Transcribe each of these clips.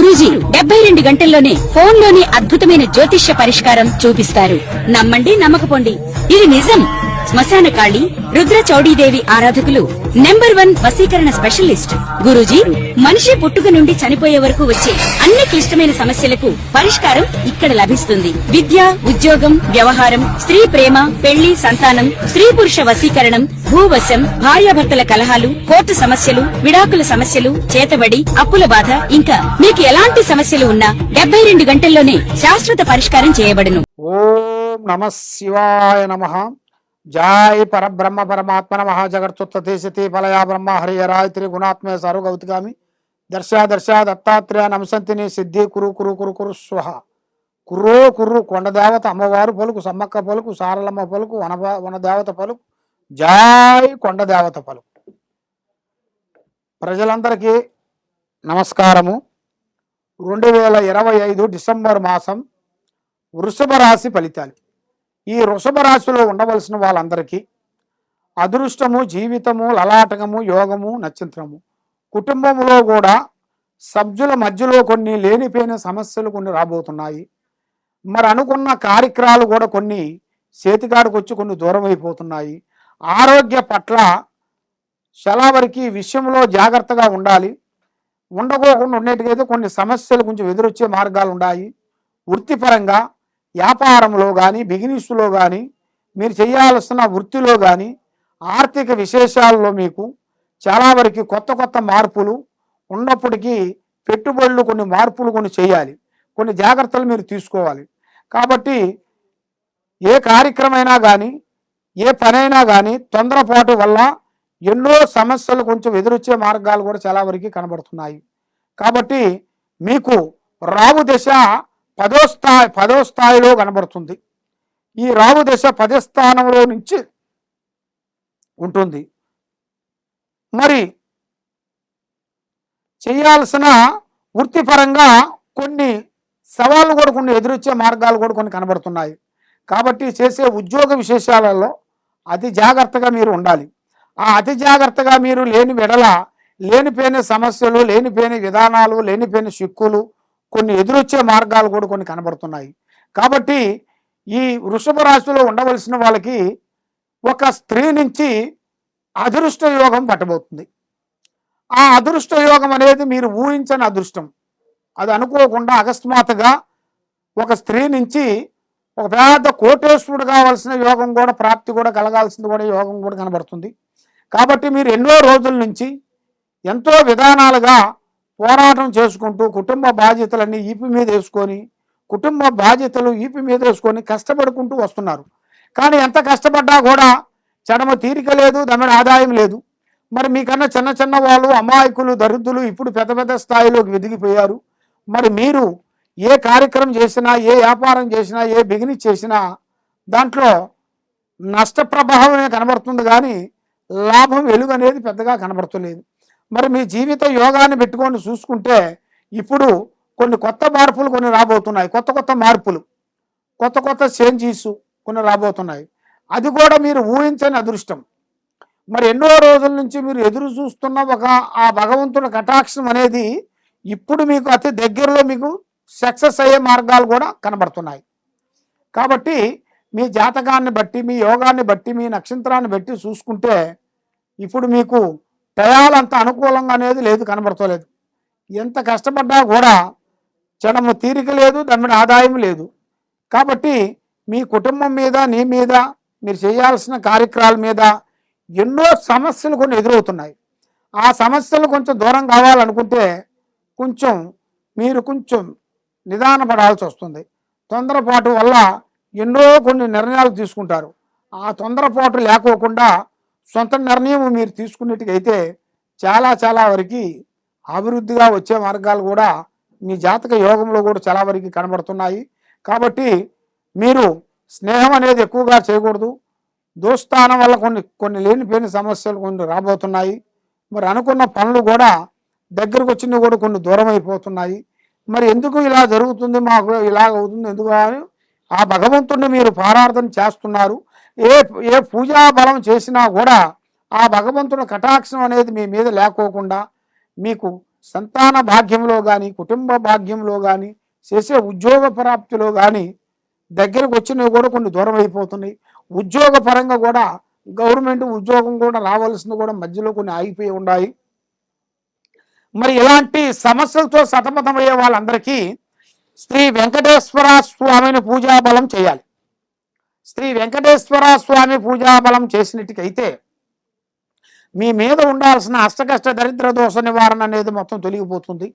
గురూజీ 72 గంటల్లోనే ఫోన్ లోని అద్భుతమైన జ్యోతిష్య పరిష్కారం చూపిస్తారు. నమ్మండి, నమ్మకపోండి, ఇది నిజం. శ్మశాన కాళి రుద్ర చౌడీదేవి ఆరాధకులు నంబర్ 1 వశీకరణ స్పెషలిస్ట్. గురూజీ మనిషి పుట్టుక నుండి చనిపోయే వరకు వచ్చే అన్ని క్లిష్టమైన సమస్యలకు పరిష్కారం ఇక్కడ లభిస్తుంది. విద్య, ఉద్యోగం, వ్యవహారం, స్త్రీ ప్రేమ, పెళ్లి, సంతానం, స్త్రీ పురుష వశీకరణం, భూవశం, భార్యాభర్తల కలహాలు, కోర్టు సమస్యలు, విడాకుల సమస్యలు, చేతబడి, అప్పుల బాధ, ఇంకా మీకు ఎలాంటి సమస్యలు ఉన్నా 72 గంటల్లోనే శాశ్వత పరిష్కారం చేయబడును. ఓం నమః శివాయ నమః. జై పరబ్రహ్మ పరమాత్మ నమః. జగత్తుత్పత్తి ఫలయా బ్రహ్మ హరియరాయ గుణాత్మే సారుగౌతిగామి దర్శ దర్శ దత్తాత్రేయ నమసంతిని సిద్ధి కురు కురు కురు కురు స్వహ. కుర్రో కుర్రు కొండదేవత అమ్మవారు పలుకు, సమ్మక్క పలుకు, సారలమ్మ పలుకు, వనదేవత పలుకు, జై కొండదేవత పలుకు. ప్రజలందరికీ నమస్కారము. 2025 డిసెంబర్ మాసం వృషభ రాశి ఫలితాలు. ఈ వృషభ రాశిలో ఉండవలసిన వాళ్ళందరికీ అదృష్టము, జీవితము, లలాటకము, యోగము, నక్షత్రము. కుటుంబంలో కూడా సభ్యుల మధ్యలో కొన్ని లేనిపోయిన సమస్యలు కొన్ని రాబోతున్నాయి. మరి అనుకున్న కార్యక్రమాలు కూడా కొన్ని చేతికాడికి వచ్చి కొన్ని దూరం అయిపోతున్నాయి. ఆరోగ్య పట్ల చాలా వరకు విషయంలో జాగ్రత్తగా ఉండాలి. ఉండకోకుండా ఉండేట్టుగైతే కొన్ని సమస్యలు కొంచెం ఎదురొచ్చే మార్గాలు ఉన్నాయి. వృత్తిపరంగా వ్యాపారంలో కానీ, బిజినెస్లో కానీ, మీరు చేయాల్సిన వృత్తిలో కానీ, ఆర్థిక విశేషాల్లో మీకు చాలా వరకు కొత్త కొత్త మార్పులు ఉన్నప్పటికీ పెట్టుబడులు కొన్ని మార్పులు కొన్ని చేయాలి. కొన్ని జాగ్రత్తలు మీరు తీసుకోవాలి. కాబట్టి ఏ కార్యక్రమైనా కానీ, ఏ పనైనా కానీ తొందరపాటు వల్ల ఎన్నో సమస్యలు కొంచెం ఎదురొచ్చే మార్గాలు కూడా చాలా వరకు కనబడుతున్నాయి. కాబట్టి మీకు రావు దశ 10వ స్థాయిలో కనబడుతుంది. ఈ రావు దశ 10వ స్థానంలో నుంచి ఉంటుంది. మరి చేయాల్సిన వృత్తిపరంగా కొన్ని సవాళ్ళు కూడా కొన్ని ఎదురొచ్చే మార్గాలు కూడా కొన్ని కనబడుతున్నాయి. కాబట్టి చేసే ఉద్యోగ విశేషాలలో అతి జాగ్రత్తగా మీరు ఉండాలి. ఆ అతి జాగ్రత్తగా మీరు లేని వెడల లేనిపోయిన సమస్యలు, లేనిపోయిన విధానాలు, లేనిపోయిన చిక్కులు కొన్ని ఎదురొచ్చే మార్గాలు కూడా కొన్ని కనబడుతున్నాయి. కాబట్టి ఈ వృషభ రాశిలో ఉండవలసిన వాళ్ళకి ఒక స్త్రీ నుంచి అదృష్ట యోగం పట్టబోతుంది. ఆ అదృష్ట యోగం అనేది మీరు ఊహించని అదృష్టం. అది అనుకోకుండా అకస్మాత్తుగా ఒక స్త్రీ నుంచి ఒక పెద్ద కోటేశ్వరుడు కావాల్సిన యోగం కూడా, ప్రాప్తి కూడా కలగాల్సింది కూడా యోగం కూడా కనబడుతుంది. కాబట్టి మీరు ఎన్నో రోజుల నుంచి ఎంతో విధానాలుగా పోరాటం చేసుకుంటూ కుటుంబ బాధ్యతలన్నీ ఈపి మీద వేసుకొని, కుటుంబ బాధ్యతలు ఈపి మీద వేసుకొని కష్టపడుకుంటూ వస్తున్నారు. కానీ ఎంత కష్టపడ్డా కూడా చెడమ తీరిక లేదు, దమ్మెడ ఆదాయం లేదు. మరి మీకన్నా చిన్న చిన్న వాళ్ళు, అమాయకులు, దరిద్రులు ఇప్పుడు పెద్ద పెద్ద స్థాయిలోకి ఎదిగిపోయారు. మరి మీరు ఏ కార్యక్రమం చేసినా, ఏ వ్యాపారం చేసినా, ఏ బిజినెస్ చేసినా దాంట్లో నష్ట ప్రభావమే కనబడుతుంది, కానీ లాభం వెలుగు అనేది పెద్దగా కనబడతలేదు. మరి మీ జీవిత యోగాన్ని పెట్టుకొని చూసుకుంటే ఇప్పుడు కొన్ని కొత్త మార్పులు కొన్ని రాబోతున్నాయి. కొత్త కొత్త మార్పులు, కొత్త కొత్త చేంజెస్ కొన్ని రాబోతున్నాయి. అది కూడా మీరు ఊహించని అదృష్టం. మరి ఎన్నో రోజుల నుంచి మీరు ఎదురు చూస్తున్న ఆ భగవంతుడి కటాక్షం అనేది ఇప్పుడు మీకు అతి దగ్గరలో మీకు సక్సెస్ అయ్యే మార్గాలు కూడా కనబడుతున్నాయి. కాబట్టి మీ జాతకాన్ని బట్టి, మీ యోగాన్ని బట్టి, మీ నక్షత్రాన్ని బట్టి చూసుకుంటే ఇప్పుడు మీకు టయాలంత అనుకూలంగా అనేది లేదు, కనబడతలేదు. ఎంత కష్టపడ్డా కూడా చెడము తీరిక లేదు, దమ్మిడ ఆదాయం లేదు. కాబట్టి మీ కుటుంబం మీద, నీ మీద, మీరు చేయాల్సిన కార్యక్రమాల మీద ఎన్నో సమస్యలు కొన్ని ఎదురవుతున్నాయి. ఆ సమస్యలు కొంచెం దూరం కావాలనుకుంటే మీరు కొంచెం నిదానపడాల్సి వస్తుంది. తొందరపాటు వల్ల ఎన్నో కొన్ని నిర్ణయాలు తీసుకుంటారు. ఆ తొందరపాటు లేకోకుండా సొంత నిర్ణయం మీరు తీసుకున్నట్టుగైతే చాలా చాలా వరకు అభివృద్ధిగా వచ్చే మార్గాలు కూడా మీ జాతక యోగంలో కూడా చాలా వరకు కనబడుతున్నాయి. కాబట్టి మీరు స్నేహం అనేది ఎక్కువగా చేయకూడదు. దోస్తానం వల్ల కొన్ని లేనిపోయిన సమస్యలు కొన్ని రాబోతున్నాయి. మరి అనుకున్న పనులు కూడా దగ్గరకు వచ్చినవి కూడా కొన్ని దూరం అయిపోతున్నాయి. మరి ఎందుకు ఇలా జరుగుతుంది, మాకు ఇలా అవుతుంది ఎందుకు అని ఆ భగవంతుడిని మీరు ప్రార్థన చేస్తున్నారు. ఏ పూజా బలం చేసినా కూడా ఆ భగవంతుడి కటాక్షం అనేది మీ మీద లేకోకుండా మీకు సంతాన భాగ్యంలో కానీ కుటుంబ భాగ్యంలో కానీ చేసే ఉద్యోగ ప్రాప్తిలో కానీ దగ్గరకు వచ్చినవి కూడా కొన్ని దూరం అయిపోతున్నాయి. ఉద్యోగ పరంగా కూడా గవర్నమెంట్ ఉద్యోగం కూడా రావాల్సింది కూడా మధ్యలో కొన్ని ఆగిపోయి ఉన్నాయి. మరి ఇలాంటి సమస్యలతో సతమతమయ్యే వాళ్ళందరికీ శ్రీ వెంకటేశ్వర స్వామిని పూజాబలం చేయాలి. శ్రీ వెంకటేశ్వర స్వామి పూజాబలం చేసినట్టుకైతే మీ మీద ఉండాల్సిన అష్టకష్ట దరిద్ర దోష నివారణ అనేది మొత్తం తొలగిపోతుంది.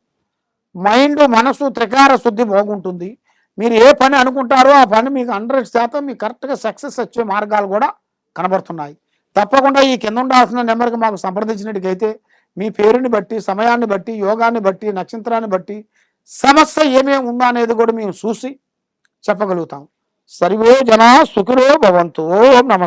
మైండ్ మనసు త్రికార శుద్ధి బాగుంటుంది. మీరు ఏ పని అనుకుంటారో ఆ పని మీకు 100% మీకు కరెక్ట్గా సక్సెస్ వచ్చే మార్గాలు కూడా కనబడుతున్నాయి. తప్పకుండా ఈ కింద ఉండాల్సిన నెంబర్కి మాకు సంప్రదించినట్టుకైతే మీ పేరుని బట్టి, సమయాన్ని బట్టి, యోగాన్ని బట్టి, నక్షత్రాన్ని బట్టి సమస్య ఏమేమి ఉందా అనేది కూడా మేము చూసి చెప్పగలుగుతాం. సర్వే జనా సుఖినో భవంతు. ఓం నమస్తే.